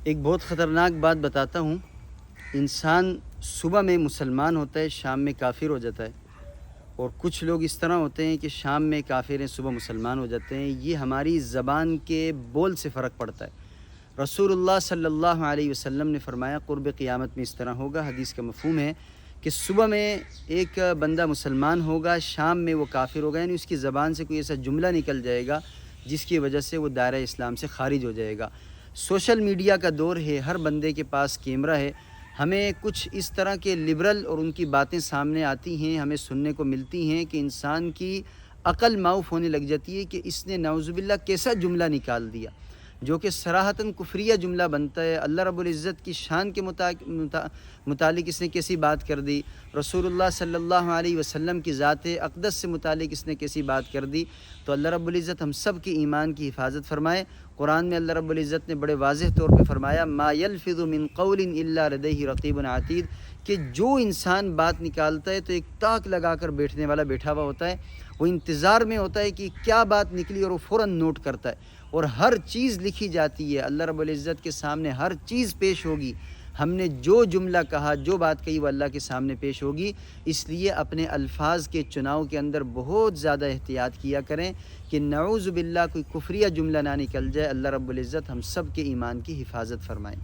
ایک بہت خطرناک بات بتاتا ہوں. انسان صبح میں مسلمان ہوتا ہے، شام میں کافر ہو جاتا ہے، اور کچھ لوگ اس طرح ہوتے ہیں کہ شام میں کافر ہیں، صبح مسلمان ہو جاتے ہیں. یہ ہماری زبان کے بول سے فرق پڑتا ہے. رسول اللہ صلی اللہ علیہ وسلم نے فرمایا قرب قیامت میں اس طرح ہوگا. حدیث کا مفہوم ہے کہ صبح میں ایک بندہ مسلمان ہوگا، شام میں وہ کافر ہوگا، یعنی اس کی زبان سے کوئی ایسا جملہ نکل جائے گا جس کی وجہ سے وہ دائرہ اسلام سے خارج ہو جائے گا. سوشل میڈیا کا دور ہے، ہر بندے کے پاس کیمرہ ہے. ہمیں کچھ اس طرح کے لبرل اور ان کی باتیں سامنے آتی ہیں، ہمیں سننے کو ملتی ہیں کہ انسان کی عقل معاف ہونے لگ جاتی ہے کہ اس نے نعوذ باللہ کیسا جملہ نکال دیا جو کہ صراحتاً کفریہ جملہ بنتا ہے. اللہ رب العزت کی شان کے متعلق اس نے کیسی بات کر دی، رسول اللہ صلی اللہ علیہ وسلم کی ذات اقدس سے متعلق اس نے کیسی بات کر دی. تو اللہ رب العزت ہم سب کے ایمان کی حفاظت فرمائے. قرآن میں اللہ رب العزت نے بڑے واضح طور پہ فرمایا ما یلفظ من قول الا لدیہ رقیب عتید، کہ جو انسان بات نکالتا ہے تو ایک تاک لگا کر بیٹھنے والا بیٹھا ہوا ہوتا ہے، وہ انتظار میں ہوتا ہے کہ کیا بات نکلی اور وہ فوراً نوٹ کرتا ہے، اور ہر چیز لکھی جاتی ہے. اللہ رب العزت کے سامنے ہر چیز پیش ہوگی. ہم نے جو جملہ کہا، جو بات کہی، وہ اللہ کے سامنے پیش ہوگی. اس لیے اپنے الفاظ کے چناؤ کے اندر بہت زیادہ احتیاط کیا کریں کہ نعوذ باللہ کوئی کفریہ جملہ نہ نکل جائے. اللہ رب العزت ہم سب کے ایمان کی حفاظت فرمائیں.